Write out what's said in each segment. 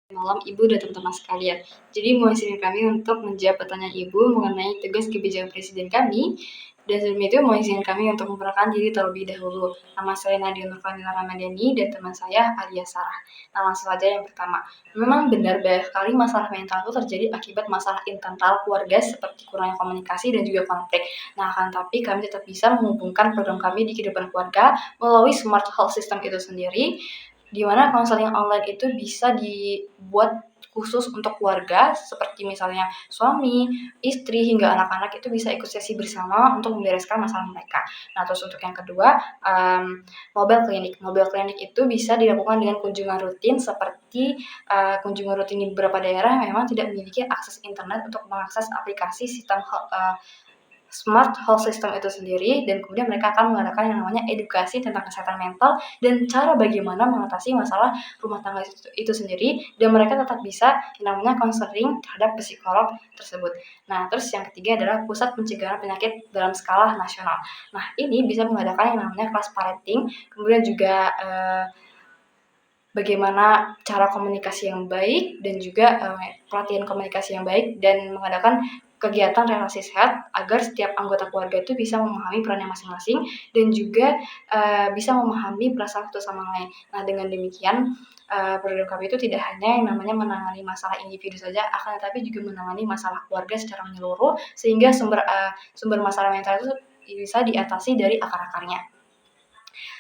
Malam Ibu dan teman-teman sekalian. Jadi mewakili kami untuk menjawab pertanyaan Ibu mengenai tugas kebijakan Presiden kami, dan sebelum itu mewakili kami untuk memperkenalkan diri terlebih dahulu. Nama saya Nadia Nurfanila Ramadhani dan teman saya Alia Sarah. Nah, langsung saja yang pertama. Memang benar banyak sekali masalah mental itu terjadi akibat masalah internal keluarga seperti kurangnya komunikasi dan juga konflik. Nah, akan tapi kami tetap bisa menghubungkan program kami di kehidupan keluarga melalui Smart Health System itu sendiri, di mana konseling online itu bisa dibuat khusus untuk keluarga seperti misalnya suami, istri, hingga anak-anak itu bisa ikut sesi bersama untuk membereskan masalah mereka. Nah, terus untuk yang kedua, mobile clinic. Mobile clinic itu bisa dilakukan dengan kunjungan rutin seperti kunjungan rutin di beberapa daerah yang memang tidak memiliki akses internet untuk mengakses aplikasi sistem Smart Health System itu sendiri, dan kemudian mereka akan mengadakan yang namanya edukasi tentang kesehatan mental dan cara bagaimana mengatasi masalah rumah tangga itu sendiri, dan mereka tetap bisa yang namanya konseling terhadap psikolog tersebut. Nah, terus yang ketiga adalah pusat pencegahan penyakit dalam skala nasional. Nah, ini bisa mengadakan yang namanya kelas parenting, kemudian juga bagaimana cara komunikasi yang baik dan juga pelatihan komunikasi yang baik, dan mengadakan kegiatan relasi sehat agar setiap anggota keluarga itu bisa memahami perannya masing-masing dan juga bisa memahami perasaan satu sama lain. Nah, dengan demikian program kami itu tidak hanya yang namanya menangani masalah individu saja, akan tetapi juga menangani masalah keluarga secara menyeluruh, sehingga sumber masalah mental itu bisa diatasi dari akar-akarnya.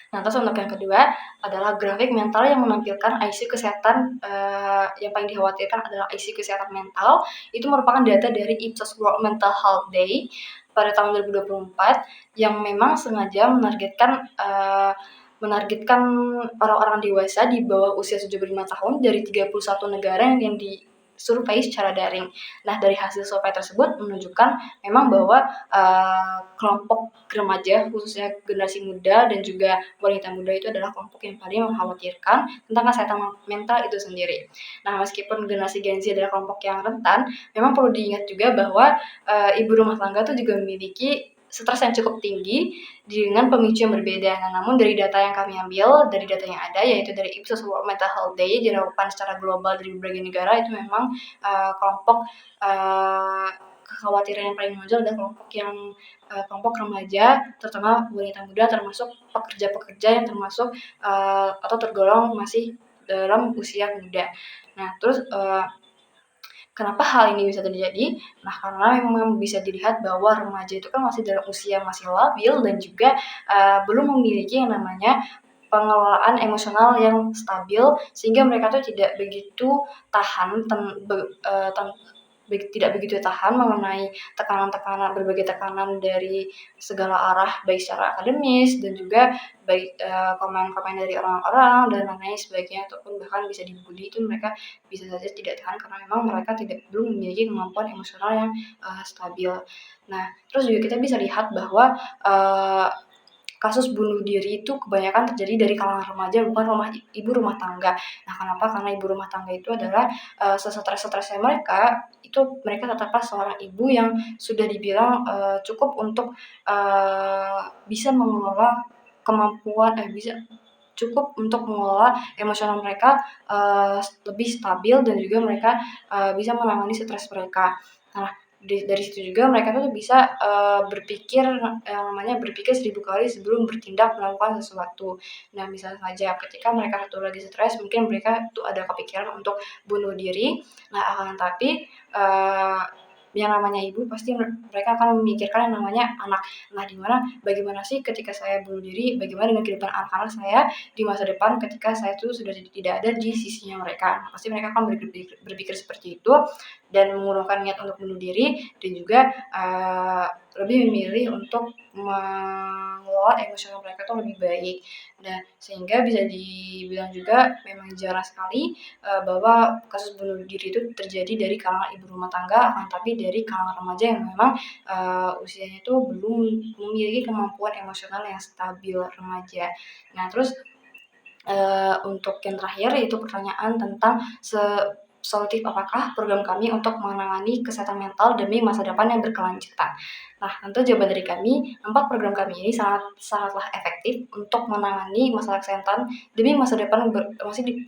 Nah, terus untuk yang kedua adalah grafik mental yang menampilkan ICU kesehatan, yang paling dikhawatirkan adalah ICU kesehatan mental. Itu merupakan data dari Ipsos World Mental Health Day pada tahun 2024 yang memang sengaja menargetkan orang-orang dewasa di bawah usia 75 tahun dari 31 negara yang disurvei secara daring. Nah, dari hasil survei tersebut menunjukkan memang bahwa kelompok remaja, khususnya generasi muda dan juga wanita muda, itu adalah kelompok yang paling mengkhawatirkan tentang kesehatan mental itu sendiri. Nah, meskipun generasi Gen Z adalah kelompok yang rentan, memang perlu diingat juga bahwa ibu rumah tangga itu juga memiliki stres yang cukup tinggi dengan pemicu yang berbeda. Nah, namun dari data yang kami ambil, dari data yang ada, yaitu dari Ipsos World Mental Health Day, dilakukan secara global dari berbagai negara, itu memang kelompok kekhawatiran yang paling menonjol adalah kelompok remaja, terutama wanita muda, termasuk pekerja-pekerja yang termasuk atau tergolong masih dalam usia muda. Nah, terus kenapa hal ini bisa terjadi? Nah, karena memang bisa dilihat bahwa remaja itu kan masih dalam usia masih labil dan juga belum memiliki yang namanya pengelolaan emosional yang stabil, sehingga mereka tuh tidak begitu tahan mengenai berbagai tekanan dari segala arah, baik secara akademis dan juga baik komen-komen dari orang-orang dan lain-lain sebagainya, ataupun bahkan bisa dibully, itu mereka bisa saja tidak tahan karena memang mereka belum memiliki kemampuan emosional yang stabil. Nah, terus juga kita bisa lihat bahwa kasus bunuh diri itu kebanyakan terjadi dari kalangan remaja, bukan ibu rumah tangga. Nah, kenapa? Karena ibu rumah tangga itu adalah sesetres-stresnya mereka, itu mereka tetaplah seorang ibu yang sudah dibilang cukup untuk bisa mengelola bisa cukup untuk mengelola emosional mereka lebih stabil, dan juga mereka bisa menangani stres mereka. Nah, dari situ juga mereka tuh bisa berpikir 1000 kali sebelum bertindak melakukan sesuatu. Nah, misalnya saja ketika mereka tuh lagi stres, mungkin mereka tuh ada kepikiran untuk bunuh diri. Nah, akan tapi yang namanya ibu pasti mereka akan memikirkan yang namanya anak. Nah, bagaimana sih ketika saya bunuh diri, bagaimana dengan kehidupan anak-anak saya di masa depan ketika saya tuh sudah tidak ada di sisinya mereka. Nah, pasti mereka akan berpikir seperti itu dan mengurungkan niat untuk bunuh diri, dan juga lebih memilih untuk mengelola emosional mereka tuh lebih baik. Nah, sehingga bisa dibilang juga memang jarang sekali bahwa kasus bunuh diri itu terjadi dari kalangan ibu rumah tangga, akan tapi dari kalangan remaja yang memang usianya itu belum memiliki kemampuan emosional yang stabil, remaja. Nah, terus untuk yang terakhir, yaitu pertanyaan tentang solutif apakah program kami untuk menangani kesehatan mental demi masa depan yang berkelanjutan. Nah, tentu jawaban dari kami, 4 program kami ini sangatlah efektif untuk menangani masalah kesehatan demi masa depan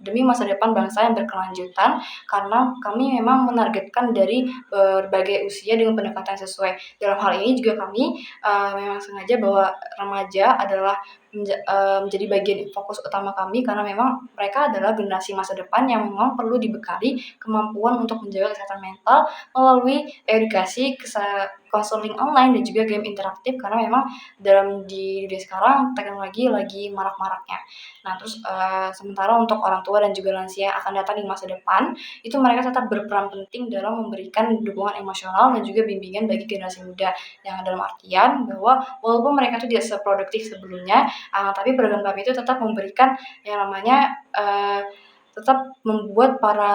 demi masa depan bangsa yang berkelanjutan, karena kami memang menargetkan dari berbagai usia dengan pendekatan yang sesuai. Dalam hal ini juga kami memang sengaja bahwa remaja adalah menjadi bagian fokus utama kami, karena memang mereka adalah generasi masa depan yang memang perlu dibekali kemampuan untuk menjaga kesehatan mental melalui edukasi, konseling online dan juga game interaktif, karena memang di dunia sekarang teknologi lagi marak-maraknya. Nah, terus sementara untuk orang tua dan juga lansia yang akan datang di masa depan, itu mereka tetap berperan penting dalam memberikan dukungan emosional dan juga bimbingan bagi generasi muda, yang dalam artian bahwa walaupun mereka itu tidak seproduktif sebelumnya, tapi program kami itu tetap memberikan yang namanya tetap membuat para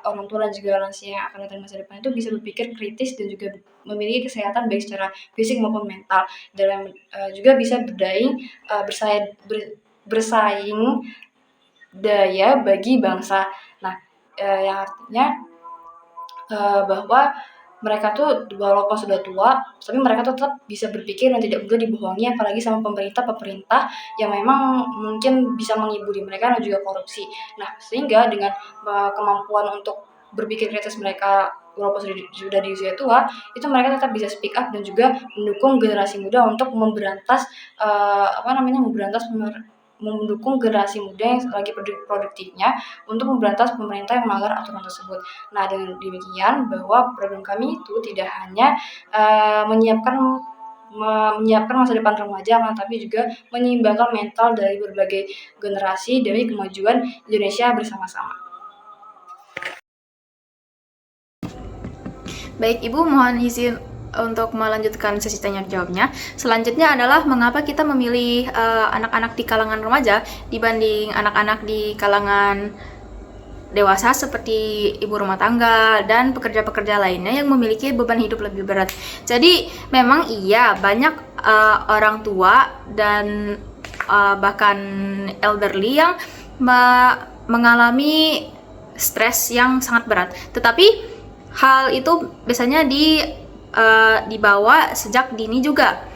orang tua dan juga lansia yang akan datang masa depan itu bisa berpikir kritis dan juga memiliki kesehatan baik secara fisik maupun mental, dalam juga bisa bersaing daya bagi bangsa. Nah, yang artinya bahwa mereka tuh walaupun sudah tua, tapi mereka tuh tetap bisa berpikir dan tidak mudah dibohongi, apalagi sama pemerintah yang memang mungkin bisa menghiburi mereka dan juga korupsi. Nah, sehingga dengan kemampuan untuk berpikir kritis mereka walaupun sudah di usia tua, itu mereka tetap bisa speak up dan juga mendukung generasi muda untuk mendukung generasi muda yang lagi produktifnya untuk memberantas pemerintah yang melanggar aturan tersebut. Nah, dengan demikian bahwa program kami itu tidak hanya menyiapkan masa depan remaja, tapi juga menyeimbangkan mental dari berbagai generasi demi kemajuan Indonesia bersama-sama. Baik, Ibu mohon izin untuk melanjutkan sesi tanya jawabnya. Selanjutnya adalah mengapa kita memilih anak-anak di kalangan remaja dibanding anak-anak di kalangan dewasa seperti ibu rumah tangga dan pekerja-pekerja lainnya yang memiliki beban hidup lebih berat. Jadi memang iya banyak orang tua dan bahkan elderly yang mengalami stres yang sangat berat. Tetapi hal itu biasanya dibawa sejak dini juga.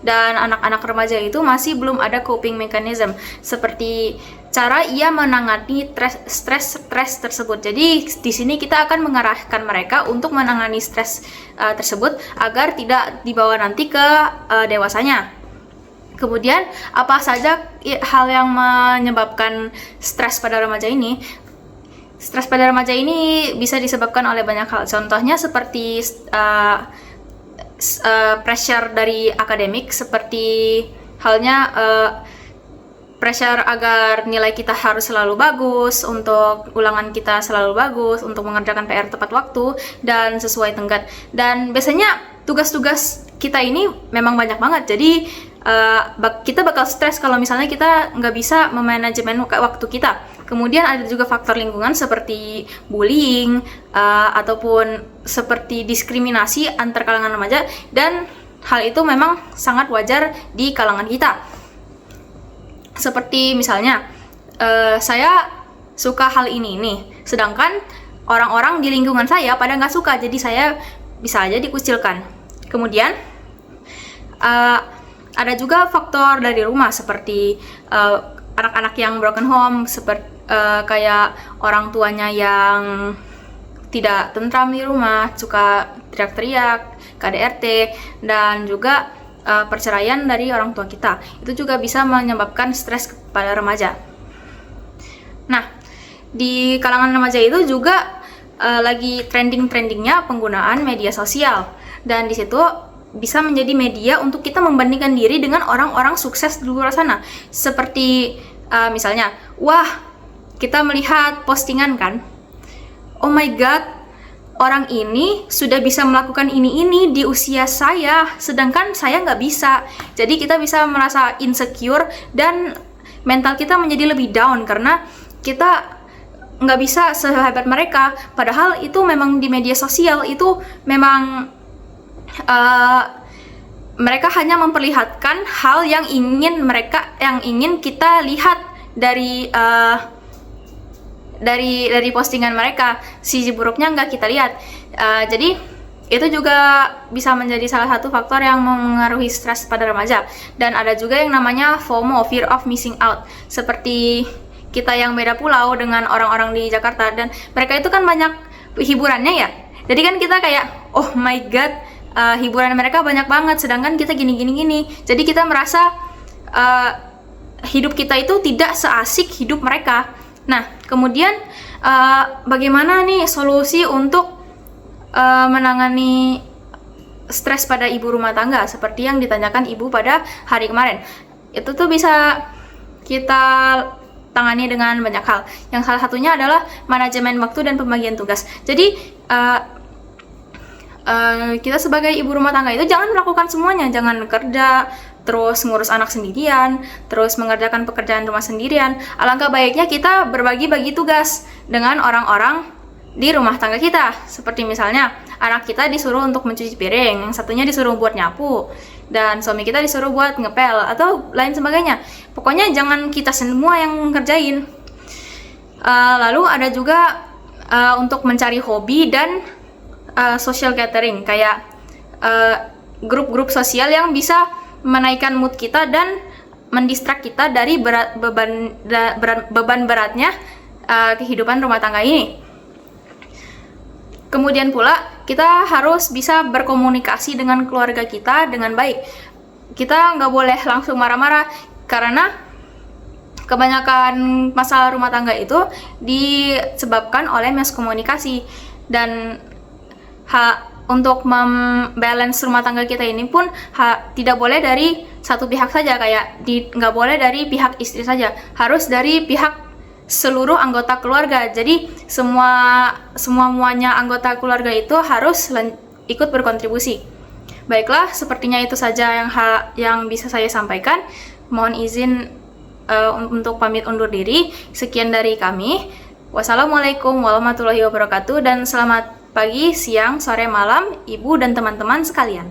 Dan anak-anak remaja itu masih belum ada coping mechanism seperti cara ia menangani stres tersebut. Jadi di sini kita akan mengarahkan mereka untuk menangani stres tersebut agar tidak dibawa nanti ke dewasanya. Kemudian apa saja hal yang menyebabkan stres pada remaja ini? Stres pada remaja ini bisa disebabkan oleh banyak hal. Contohnya seperti pressure dari akademik, seperti halnya pressure agar nilai kita harus selalu bagus, untuk ulangan kita selalu bagus, untuk mengerjakan PR tepat waktu dan sesuai tenggat. Dan biasanya tugas-tugas kita ini memang banyak banget, jadi kita bakal stres kalau misalnya kita nggak bisa memanajemen waktu kita. Kemudian ada juga faktor lingkungan seperti bullying ataupun seperti diskriminasi antar kalangan remaja, dan hal itu memang sangat wajar di kalangan kita. Seperti misalnya saya suka hal ini, sedangkan orang-orang di lingkungan saya pada nggak suka, jadi saya bisa aja dikucilkan. Kemudian ada juga faktor dari rumah seperti anak-anak yang broken home, seperti kayak orang tuanya yang tidak tentram di rumah, suka teriak-teriak, KDRT, dan juga perceraian dari orang tua kita. Itu juga bisa menyebabkan stres pada remaja. Nah, di kalangan remaja itu juga lagi trending-trendingnya penggunaan media sosial, dan di situ bisa menjadi media untuk kita membandingkan diri dengan orang-orang sukses di luar sana. Seperti misalnya, wah, kita melihat postingan kan, oh my god, orang ini sudah bisa melakukan ini di usia saya, sedangkan saya nggak bisa. Jadi kita bisa merasa insecure dan mental kita menjadi lebih down karena kita nggak bisa sehebat mereka. Padahal itu memang di media sosial itu memang mereka hanya memperlihatkan hal yang ingin kita lihat dari postingan mereka. Sisi buruknya nggak kita lihat. Jadi itu juga bisa menjadi salah satu faktor yang mempengaruhi stres pada remaja. Dan ada juga yang namanya FOMO, fear of missing out, seperti kita yang beda pulau dengan orang-orang di Jakarta, dan mereka itu kan banyak hiburannya ya, jadi kan kita kayak oh my god, hiburan mereka banyak banget sedangkan kita gini, jadi kita merasa hidup kita itu tidak seasik hidup mereka. Nah, kemudian bagaimana nih solusi untuk menangani stres pada ibu rumah tangga seperti yang ditanyakan ibu pada hari kemarin? Itu tuh bisa kita tangani dengan banyak hal. Yang salah satunya adalah manajemen waktu dan pembagian tugas. Jadi kita sebagai ibu rumah tangga itu jangan melakukan semuanya, jangan kerja terus ngurus anak sendirian, terus mengerjakan pekerjaan rumah sendirian. Alangkah baiknya kita berbagi-bagi tugas dengan orang-orang di rumah tangga kita. Seperti misalnya anak kita disuruh untuk mencuci piring, yang satunya disuruh buat nyapu, dan suami kita disuruh buat ngepel atau lain sebagainya. Pokoknya jangan kita semua yang ngerjain. Lalu ada juga untuk mencari hobi dan social gathering, kayak grup-grup sosial yang bisa menaikkan mood kita dan mendistrak kita dari beban beratnya kehidupan rumah tangga ini. Kemudian pula kita harus bisa berkomunikasi dengan keluarga kita dengan baik. Kita nggak boleh langsung marah-marah, karena kebanyakan masalah rumah tangga itu disebabkan oleh miskomunikasi. Dan untuk membalance rumah tangga kita ini pun tidak boleh dari satu pihak saja, kayak nggak boleh dari pihak istri saja, harus dari pihak seluruh anggota keluarga. Jadi semuanya anggota keluarga itu harus ikut berkontribusi. Baiklah, sepertinya itu saja yang bisa saya sampaikan. Mohon izin untuk pamit undur diri. Sekian dari kami. Wassalamualaikum warahmatullahi wabarakatuh, dan selamat pagi, siang, sore, malam, ibu dan teman-teman sekalian.